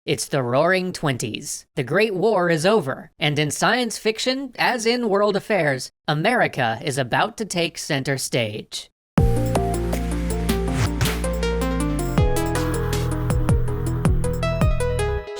It's the Roaring Twenties. The Great War is over, and in science fiction, as in world affairs, America is about to take center stage.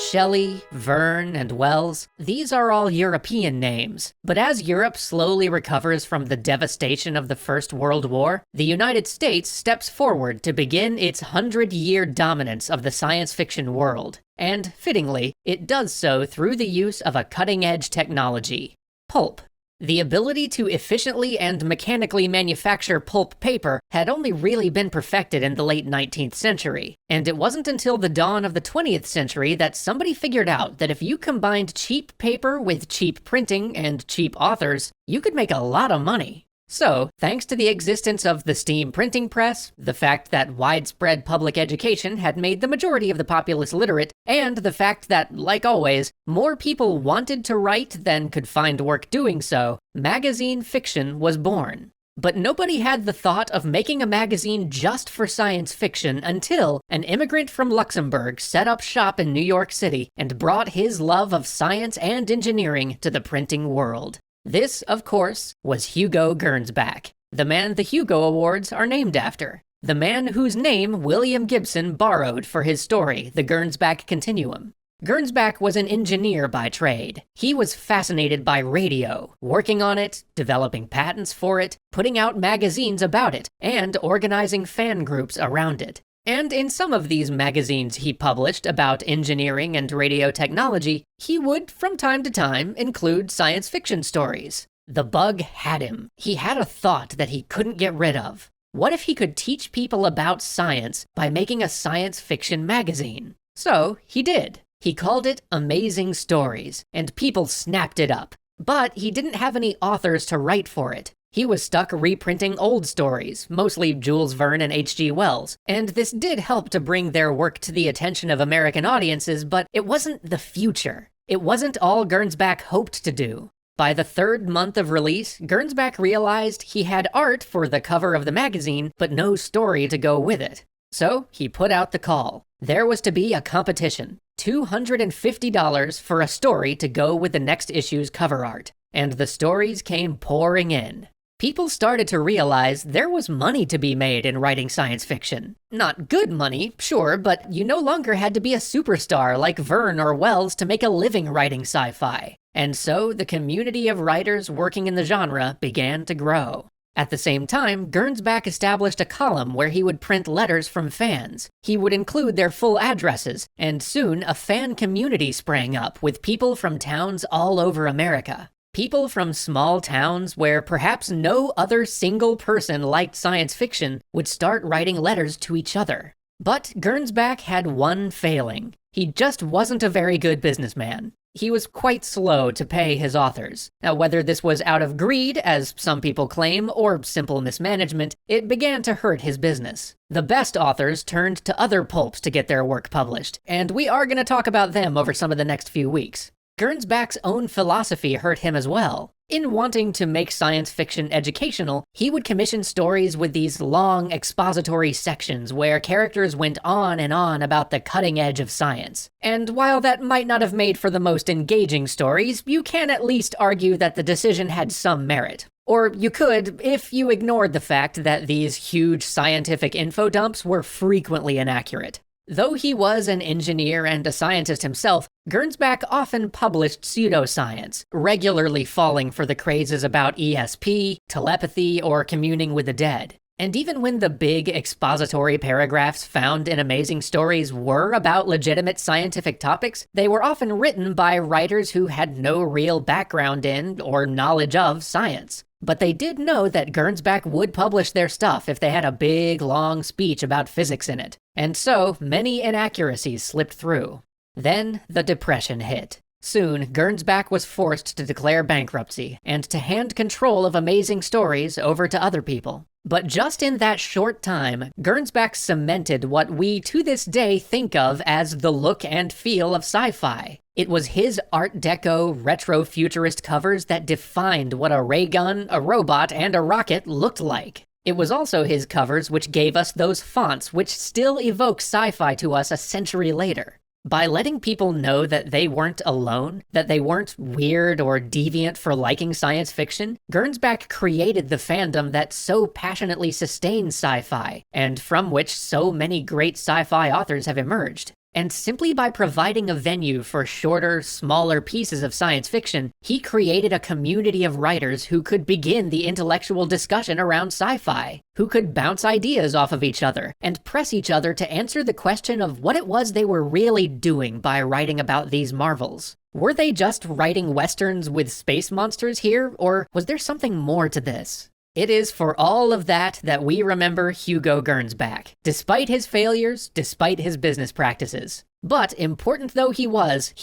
Shelley, Verne, and Wells, these are all European names, but as Europe slowly recovers from the devastation of the First World War, the United States steps forward to begin its 100-year dominance of the science fiction world, and, fittingly, it does so through the use of a cutting-edge technology: pulp. The ability to efficiently and mechanically manufacture pulp paper had only really been perfected in the late 19th century, and it wasn't until the dawn of the 20th century that somebody figured out that if you combined cheap paper with cheap printing and cheap authors, you could make a lot of money. So, thanks to the existence of the steam printing press, the fact that widespread public education had made the majority of the populace literate, and the fact that, like always, more people wanted to write than could find work doing so, magazine fiction was born. But nobody had the thought of making a magazine just for science fiction until an immigrant from Luxembourg set up shop in New York City and brought his love of science and engineering to the printing world. This, of course, was Hugo Gernsback, the man the Hugo Awards are named after, the man whose name William Gibson borrowed for his story, The Gernsback Continuum. Gernsback was an engineer by trade. He was fascinated by radio, working on it, developing patents for it, putting out magazines about it, and organizing fan groups around it. And in some of these magazines he published about engineering and radio technology, he would, from time to time, include science fiction stories. The bug had him. He had a thought that he couldn't get rid of. What if he could teach people about science by making a science fiction magazine? So he did. He called it Amazing Stories, and people snapped it up. But he didn't have any authors to write for it. He was stuck reprinting old stories, mostly Jules Verne and H.G. Wells, and this did help to bring their work to the attention of American audiences, but it wasn't the future. It wasn't all Gernsback hoped to do. By the third month of release, Gernsback realized he had art for the cover of the magazine, but no story to go with it. So he put out the call. There was to be a competition, $250 for a story to go with the next issue's cover art, and the stories came pouring in. People started to realize there was money to be made in writing science fiction. Not good money, sure, but you no longer had to be a superstar like Verne or Wells to make a living writing sci-fi. And so the community of writers working in the genre began to grow. At the same time, Gernsback established a column where he would print letters from fans. He would include their full addresses, and soon a fan community sprang up with people from towns all over America. People from small towns where perhaps no other single person liked science fiction would start writing letters to each other. But Gernsback had one failing. He just wasn't a very good businessman. He was quite slow to pay his authors. Now, whether this was out of greed, as some people claim, or simple mismanagement, it began to hurt his business. The best authors turned to other pulps to get their work published, and we are going to talk about them over some of the next few weeks. Gernsback's own philosophy hurt him as well. In wanting to make science fiction educational, he would commission stories with these long expository sections where characters went on and on about the cutting edge of science. And while that might not have made for the most engaging stories, you can at least argue that the decision had some merit. Or you could, if you ignored the fact that these huge scientific info dumps were frequently inaccurate. Though he was an engineer and a scientist himself, Gernsback often published pseudoscience, regularly falling for the crazes about ESP, telepathy, or communing with the dead. And even when the big expository paragraphs found in Amazing Stories were about legitimate scientific topics, they were often written by writers who had no real background in or knowledge of science. But they did know that Gernsback would publish their stuff if they had a big, long speech about physics in it. And so, many inaccuracies slipped through. Then, the Depression hit. Soon, Gernsback was forced to declare bankruptcy and to hand control of Amazing Stories over to other people. But just in that short time, Gernsback cemented what we to this day think of as the look and feel of sci-fi. It was his Art Deco retro-futurist covers that defined what a ray gun, a robot, and a rocket looked like. It was also his covers which gave us those fonts which still evoke sci-fi to us a century later. By letting people know that they weren't alone, that they weren't weird or deviant for liking science fiction, Gernsback created the fandom that so passionately sustains sci-fi, and from which so many great sci-fi authors have emerged. And simply by providing a venue for shorter, smaller pieces of science fiction, he created a community of writers who could begin the intellectual discussion around sci-fi, who could bounce ideas off of each other, and press each other to answer the question of what it was they were really doing by writing about these marvels. Were they just writing westerns with space monsters here, or was there something more to this? It is for all of that that we remember Hugo Gernsback, despite his failures, despite his business practices. But important though he was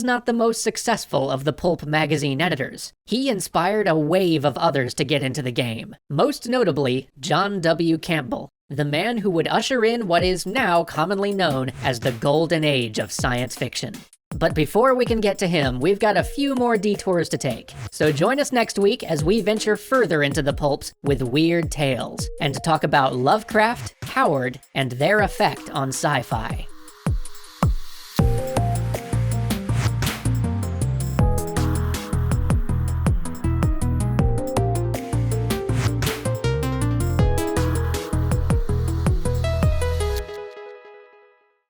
not the most successful of the pulp magazine editors. He inspired a wave of others to get into the game, most notably John W. Campbell, the man who would usher in what is now commonly known as the golden age of science fiction. But before we can get to him, we've got a few more detours to take. So join us next week as we venture further into the pulps with Weird Tales, and to talk about Lovecraft, Howard, and their effect on sci-fi.